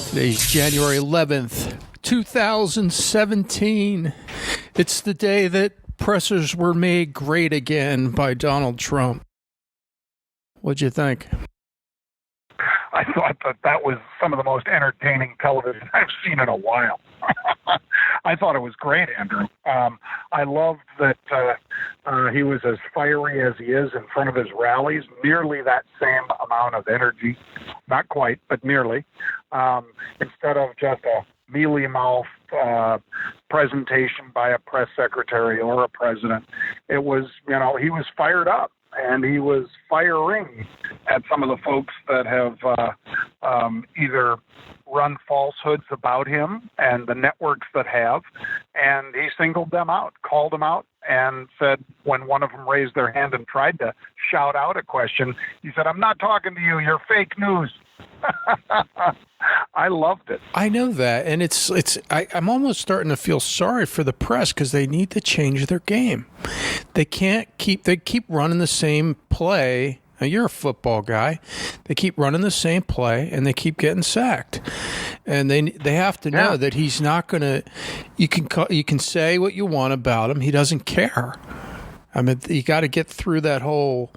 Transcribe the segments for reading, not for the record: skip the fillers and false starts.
Today's January 11th, 2017. It's the day that pressers were made great again by Donald Trump. What'd you think? I thought that was some of the most entertaining television I've seen in a while. I thought it was great, Andrew. I loved that he was as fiery as he is in front of his rallies, nearly that same amount of energy. Not quite, but nearly. Instead of just a mealy-mouthed presentation by a press secretary or a president, it was, he was fired up. And he was firing at some of the folks that have either run falsehoods about him and the networks that have. And he singled them out, called them out, and said when one of them raised their hand and tried to shout out a question, he said, "I'm not talking to you. You're fake news." I loved it. I know that, and I'm almost starting to feel sorry for the press because they need to change their game. They keep running the same play. Now, you're a football guy. They keep running the same play, and they keep getting sacked. And they have to know that he's not going to. You can say what you want about him. He doesn't care. I mean, you got to get through that whole.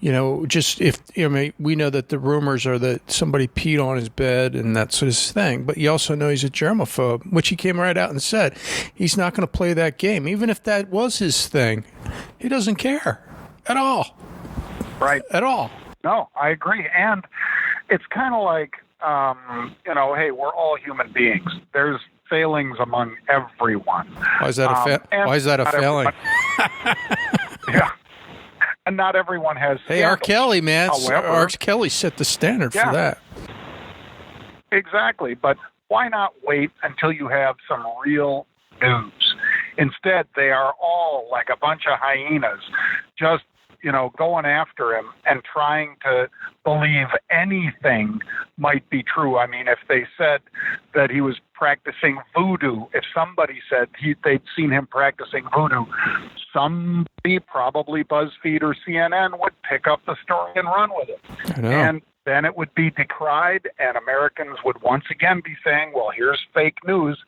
We know that the rumors are that somebody peed on his bed and that's his thing. But you also know he's a germaphobe, which he came right out and said. He's not going to play that game. Even if that was his thing, he doesn't care at all. Right. At all. No, I agree. And it's kind of like, hey, we're all human beings. There's failings among everyone. Why is that a failing? Yeah. And not everyone has. Hey, R. Kelly, man. However, R. Kelly set the standard for that. Exactly. But why not wait until you have some real news? Instead, they are all like a bunch of hyenas, just, going after him and trying to believe anything might be true. I mean, if they said that he was practicing voodoo, if somebody said they'd seen him practicing voodoo, somebody, probably BuzzFeed or CNN, would pick up the story and run with it. I know. And then it would be decried, and Americans would once again be saying, well, here's fake news.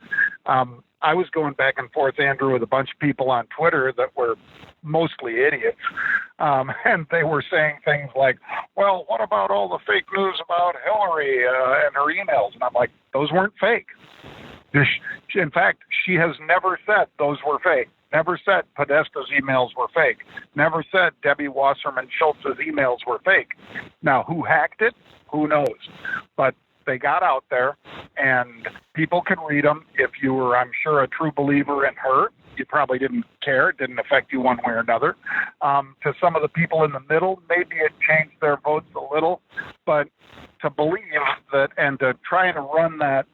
I was going back and forth, Andrew, with a bunch of people on Twitter that were mostly idiots, and they were saying things like, well, what about all the fake news about Hillary and her emails? And I'm like, those weren't fake. In fact, she has never said those were fake. Never said Podesta's emails were fake. Never said Debbie Wasserman Schultz's emails were fake. Now, who hacked it? Who knows? But they got out there, and people can read them. If you were, I'm sure, a true believer in her, you probably didn't care. It didn't affect you one way or another. To some of the people in the middle, maybe it changed their votes a little. But to believe that and to try and run that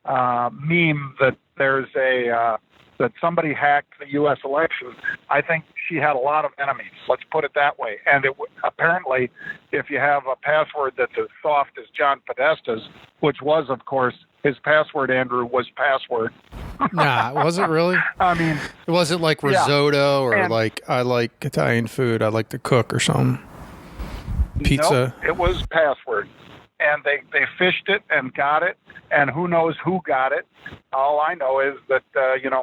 meme that there's that somebody hacked the U.S. election, I think she had a lot of enemies. Let's put it that way. And apparently, if you have a password that's as soft as John Podesta's, which was, of course, his password, Andrew, was password. Nah, was it really? I mean, it wasn't like risotto or like I like Italian food. I like to cook or something. Pizza. No, it was password. And they fished it and got it, and who knows who got it. All I know is that,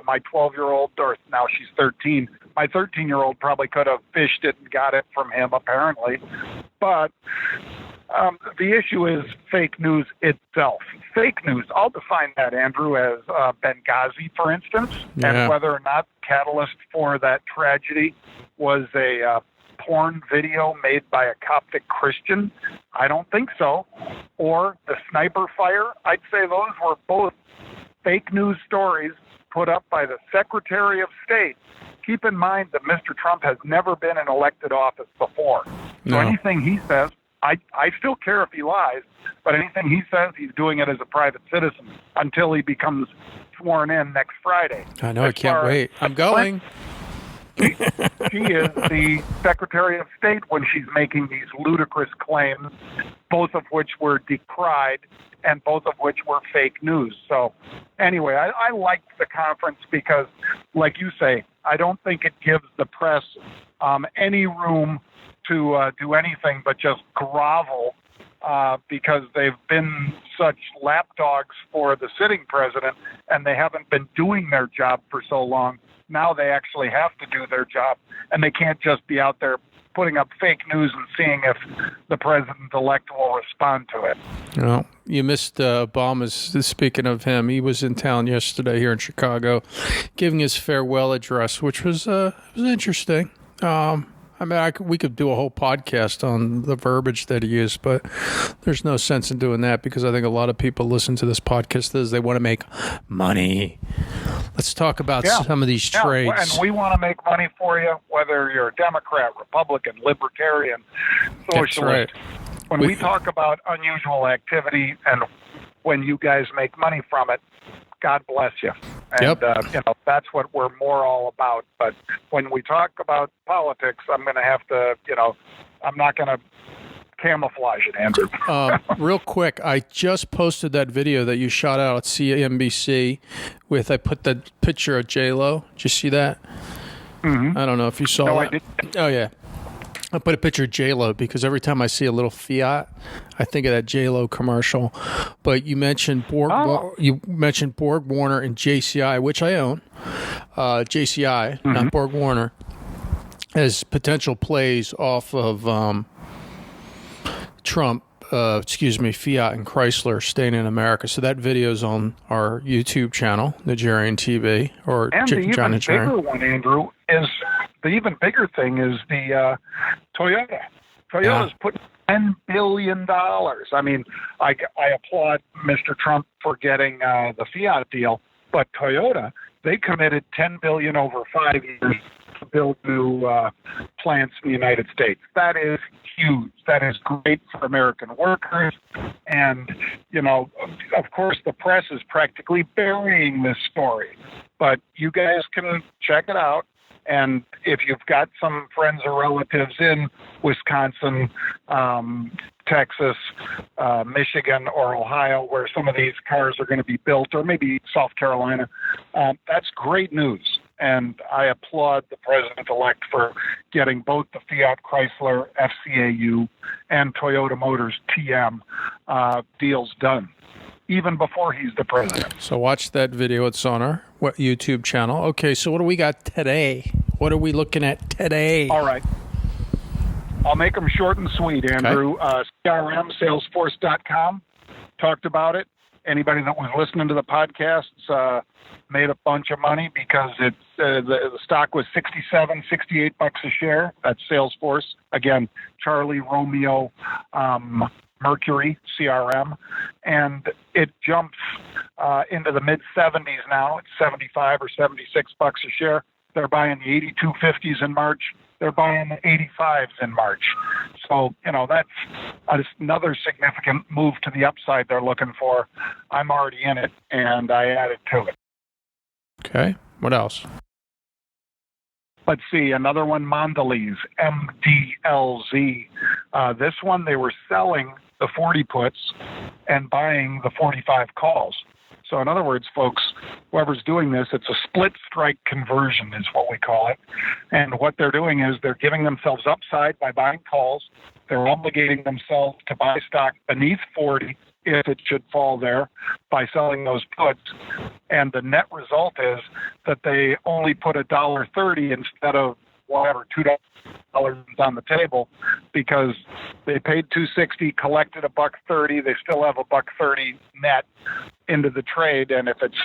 my 12-year-old, or now she's 13, my 13-year-old probably could have fished it and got it from him, apparently. But the issue is fake news itself. Fake news, I'll define that, Andrew, as Benghazi, for instance, and whether or not catalyst for that tragedy was a porn video made by a Coptic Christian? I don't think so. Or the sniper fire? I'd say those were both fake news stories put up by the Secretary of State. Keep in mind that Mr. Trump has never been in elected office before. So anything he says, I still care if he lies, but anything he says, he's doing it as a private citizen until he becomes sworn in next Friday. I know, I can't wait. I'm going. She is the Secretary of State when she's making these ludicrous claims, both of which were decried and both of which were fake news. So anyway, I liked the conference because, like you say, I don't think it gives the press any room to do anything but just grovel because they've been such lapdogs for the sitting president, and they haven't been doing their job for so long. Now they actually have to do their job, and they can't just be out there putting up fake news and seeing if the president-elect will respond to it. No, you missed Obama's. Speaking of him, he was in town yesterday here in Chicago, giving his farewell address, which was interesting. We could do a whole podcast on the verbiage that he used, but there's no sense in doing that because I think a lot of people listen to this podcast as they want to make money. Let's talk about some of these trades. And we want to make money for you, whether you're a Democrat, Republican, Libertarian, Socialist. That's right. When we talk about unusual activity and when you guys make money from it, God bless you. And, that's what we're more all about. But when we talk about politics, I'm going to have to, I'm not going to camouflage it, Andrew. Real quick, I just posted that video that you shot out at CNBC I put that picture of J-Lo. Did you see that? Mm-hmm. I don't know if you saw that. I didn't. Oh, yeah. I put a picture of J-Lo because every time I see a little Fiat, I think of that J-Lo commercial. But you mentioned Borg Warner and JCI, which I own. JCI, not Borg Warner, as potential plays off of Trump, Fiat and Chrysler staying in America. So that video's on our YouTube channel, Nigerian TV, or and the even Nigerian. Bigger one, Andrew, is the even bigger thing is the Toyota. Toyota's put $10 billion. I mean, I applaud Mr. Trump for getting the Fiat deal, but Toyota, they committed $10 billion over 5 years to build new plants in the United States. That is huge. That is great for American workers. And, of course, the press is practically burying this story. But you guys can check it out. And if you've got some friends or relatives in Wisconsin, Texas, Michigan, or Ohio, where some of these cars are going to be built, or maybe South Carolina, that's great news. And I applaud the president-elect for getting both the Fiat Chrysler FCAU and Toyota Motors TM deals done, even before he's the president. So watch that video. It's on our YouTube channel. Okay, so what do we got today? What are we looking at today? All right. I'll make them short and sweet, Andrew. Okay. CRM, Salesforce.com, talked about it. Anybody that was listening to the podcasts made a bunch of money because the stock was $68 a share. That's Salesforce. Again, Charlie Romeo Mercury CRM, and it jumps into the mid 70s now. It's 75 or $76 a share. They're buying the 8250s in March. They're buying the 85s in March. So, that's another significant move to the upside they're looking for. I'm already in it, and I added to it. Okay. What else? Let's see. Another one, Mondelez, MDLZ. This one, they were selling the 40 puts and buying the 45 calls. So in other words, folks, whoever's doing this, it's a split strike conversion is what we call it. And what they're doing is they're giving themselves upside by buying calls. They're obligating themselves to buy stock beneath 40 if it should fall there by selling those puts. And the net result is that they only put $1.30 instead of whatever, $2 on the table because they paid $2.60, collected $1.30. They still have $1.30 net into the trade. And if it's,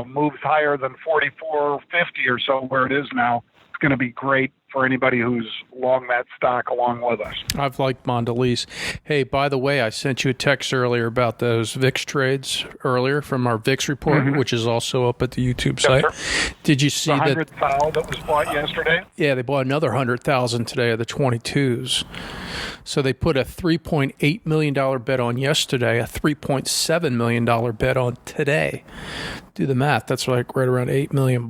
moves higher than 44.50 or so where it is now, it's going to be great for anybody who's long that stock along with us. I've liked Mondelez. Hey, by the way, I sent you a text earlier about those VIX trades earlier from our VIX report, which is also up at the YouTube site. Sir. Did you see the that? 100,000 that was bought yesterday? Yeah, they bought another 100,000 today of the 22s. So they put a $3.8 million bet on yesterday, a $3.7 million bet on today. Do the math. That's like right around $8 million.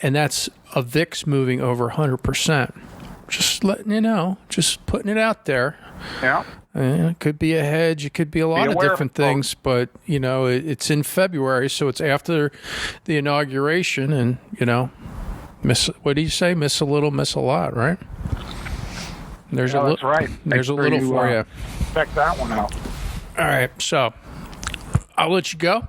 And that's a VIX moving over 100%. Just letting you know, just putting it out there. Yeah. It could be a hedge. It could be a lot of different things. But, it's in February, so it's after the inauguration. And, what do you say? Miss a little, miss a lot, right? There's that's right. There's a little for you. Check that one out. All right, so I'll let you go.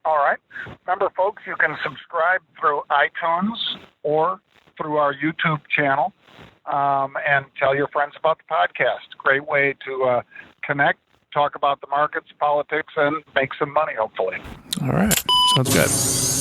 All right. Remember, folks, you can subscribe through iTunes or through our YouTube channel, and tell your friends about the podcast. Great way to connect, talk about the markets, politics, and make some money, hopefully. All right. Sounds good.